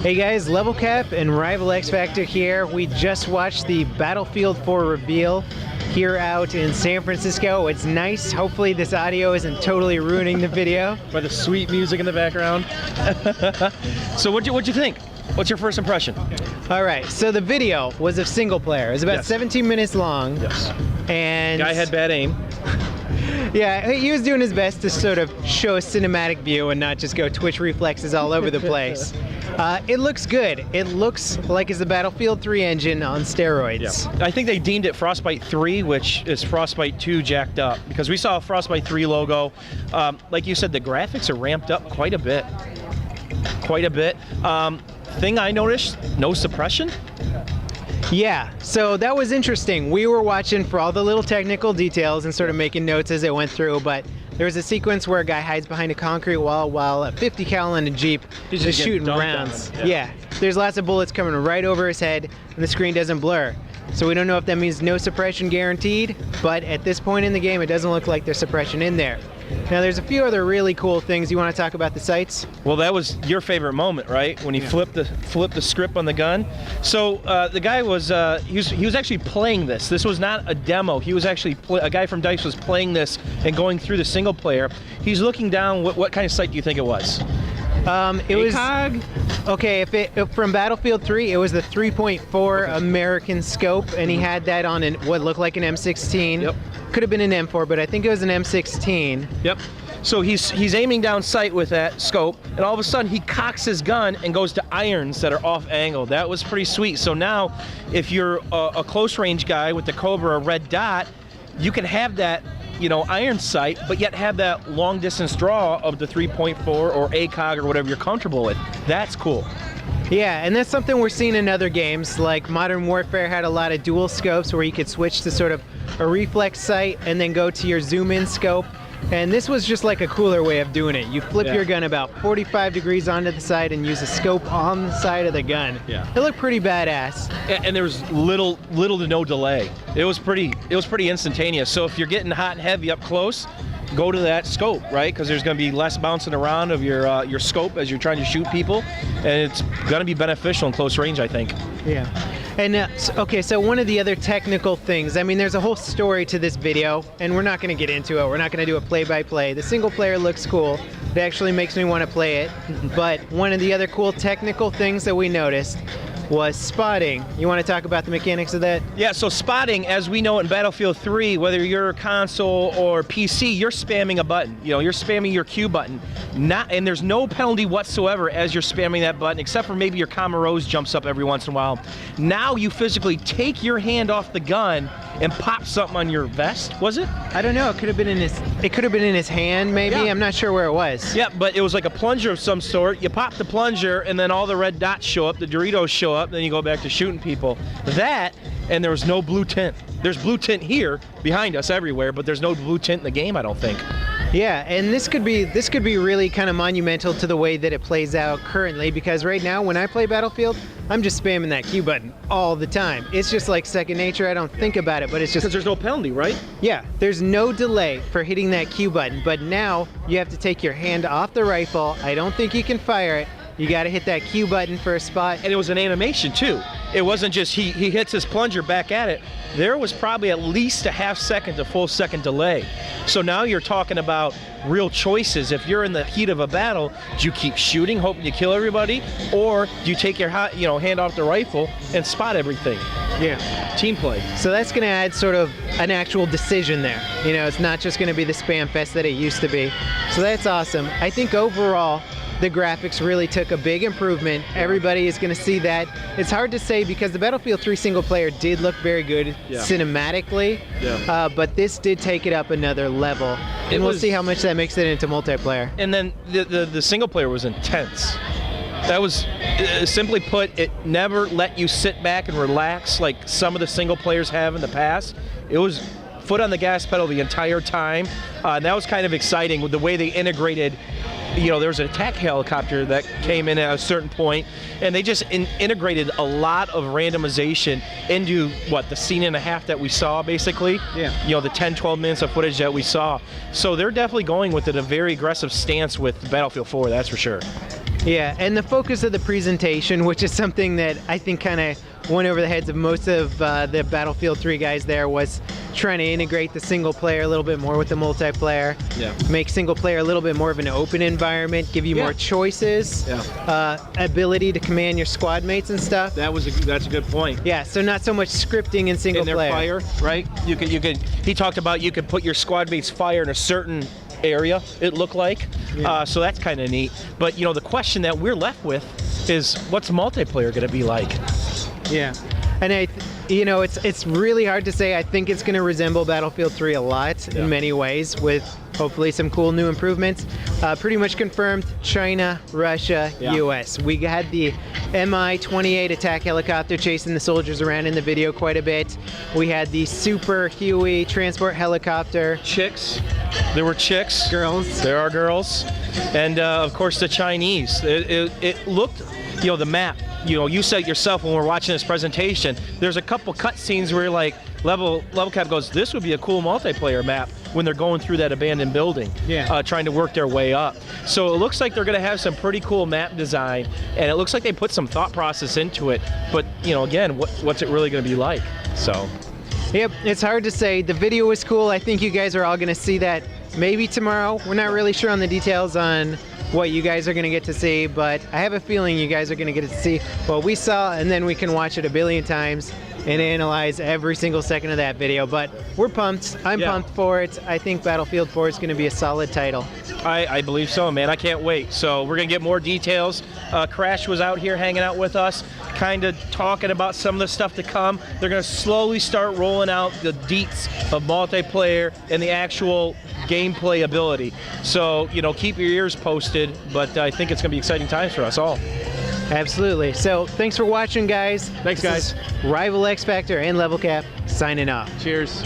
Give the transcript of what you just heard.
Hey guys, LevelCap and RivalxFactor here. We just watched the Battlefield 4 reveal here out in San Francisco. It's nice. Hopefully this audio isn't totally ruining the video. By the sweet music in the background. So what'd you think? What's your first impression? All right, so the video was of single player. It was about 17 minutes long. Yes. And guy had bad aim. Yeah, he was doing his best to sort of show a cinematic view and not just go twitch reflexes all over the place. It looks good. It looks like it's the Battlefield 3 engine on steroids. Yeah. I think they deemed it Frostbite 3, which is Frostbite 2 jacked up, because we saw a Frostbite 3 logo. Like you said, the graphics are ramped up quite a bit. Thing I noticed, no suppression. Yeah, so that was interesting. We were watching for all the little technical details and sort of making notes as it went through, but there was a sequence where a guy hides behind a concrete wall while a 50 cal in a Jeep is shooting rounds. Yeah, there's lots of bullets coming right over his head and the screen doesn't blur. So we don't know if that means no suppression guaranteed, but at this point in the game it doesn't look like there's suppression in there. Now there's a few other really cool things. You want to talk about the sights? Well, that was your favorite moment, right? When he flipped the script on the gun. So the guy was he was actually playing this. This was not a demo. He was actually a guy from DICE was playing this and going through the single player. He's looking down. What kind of sight do you think it was? It was okay. If from Battlefield 3, it was the 3.4 American scope, and he had that on what looked like an M16. Yep. Could have been an M4, but I think it was an M16. Yep. So he's aiming down sight with that scope, and all of a sudden he cocks his gun and goes to irons that are off angle. That was pretty sweet. So now, if you're a close range guy with the Cobra red dot, you can have that, iron sight, but yet have that long distance draw of the 3.4 or ACOG or whatever you're comfortable with. That's cool. Yeah, and that's something we're seeing in other games, like Modern Warfare had a lot of dual scopes where you could switch to sort of a reflex sight and then go to your zoom in scope. And this was just like a cooler way of doing it. You flip your gun about 45 degrees onto the side and use a scope on the side of the gun. Yeah. It looked pretty badass. And there was little to no delay. It was pretty instantaneous. So if you're getting hot and heavy up close, go to that scope, right? Because there's going to be less bouncing around of your scope as you're trying to shoot people, and it's going to be beneficial in close range, I think. Yeah. And okay, so one of the other technical things, I mean, there's a whole story to this video, and we're not going to get into it. We're not going to do a play-by-play. The single player looks cool. It actually makes me want to play it. But one of the other cool technical things that we noticed was spotting. You want to talk about the mechanics of that? Yeah, so spotting, as we know in Battlefield 3, whether you're console or PC, you're spamming a button. You're spamming your Q button. And there's no penalty whatsoever as you're spamming that button, except for maybe your Camarose jumps up every once in a while. Now you physically take your hand off the gun and pop something on your vest, was it? I don't know. It could have been in his hand, maybe. Yeah. I'm not sure where it was. Yeah, but it was like a plunger of some sort. You pop the plunger, and then all the red dots show up, the Doritos show up, then you go back to shooting people. That, and there was no blue tint. There's blue tint here behind us everywhere, but there's no blue tint in the game, I don't think. Yeah, and this could be really kind of monumental to the way that it plays out currently, because right now when I play Battlefield, I'm just spamming that Q button all the time. It's just like second nature. I don't think about it, but it's just because there's no penalty, right? Yeah, there's no delay for hitting that Q button, but now you have to take your hand off the rifle. I don't think you can fire it. You got to hit that Q button for a spot. And it was an animation too. It wasn't just he hits his plunger back at it. There was probably at least a half second to full second delay. So now you're talking about real choices. If you're in the heat of a battle, do you keep shooting, hoping to kill everybody, or do you take your hand off the rifle and spot everything? Yeah, team play. So that's going to add sort of an actual decision there. It's not just going to be the spam fest that it used to be. So that's awesome. I think overall, the graphics really took a big improvement. Everybody is going to see that. It's hard to say because the Battlefield 3 single player did look very good cinematically, but this did take it up another level. And we'll see how much that makes it into multiplayer. And then the single player was intense. That was, simply put, it never let you sit back and relax like some of the single players have in the past. It was foot on the gas pedal the entire time. And that was kind of exciting with the way they integrated there was an attack helicopter that came in at a certain point, and they just integrated a lot of randomization into the scene and a half that we saw, basically. Yeah. The 10-12 minutes of footage that we saw. So they're definitely going with a very aggressive stance with Battlefield 4, that's for sure. Yeah, and the focus of the presentation, which is something that I think kind of went over the heads of most of the Battlefield 3 guys there, was trying to integrate the single player a little bit more with the multiplayer. Yeah. Make single player a little bit more of an open environment, give you more choices, ability to command your squad mates and stuff. That's a good point. Yeah, so not so much scripting in single their player. Fire, right? He talked about you could put your squad mates fire in a certain area, it looked like. So that's kind of neat. But the question that we're left with is, what's multiplayer going to be like? Yeah, and it's really hard to say. I think it's going to resemble Battlefield 3 a lot in many ways, with hopefully some cool new improvements. Pretty much confirmed China, Russia, US. We had the Mi-28 attack helicopter chasing the soldiers around in the video quite a bit. We had the Super Huey transport helicopter. Chicks. There were chicks. Girls. There are girls. And of course the Chinese. It looked, the map. You said yourself when we're watching this presentation, there's a couple cutscenes where like LevelCap goes, this would be a cool multiplayer map when they're going through that abandoned building, trying to work their way up. So it looks like they're going to have some pretty cool map design, and it looks like they put some thought process into it. But again, what's it really going to be like? So. Yep, it's hard to say. The video was cool. I think you guys are all going to see that maybe tomorrow. We're not really sure on the details on what you guys are going to get to see, but I have a feeling you guys are going to get to see what we saw, and then we can watch it a billion times and analyze every single second of that video. But we're pumped. I'm pumped for it. I think Battlefield 4 is going to be a solid title. I believe so, man. I can't wait. So we're going to get more details. Crash was out here hanging out with us, kind of talking about some of the stuff to come. They're going to slowly start rolling out the deets of multiplayer and the actual gameplay ability. So, keep your ears posted, but I think it's going to be exciting times for us all. Absolutely. So, thanks for watching, guys. Thanks, guys. RivalxFactor and LevelCap signing off. Cheers.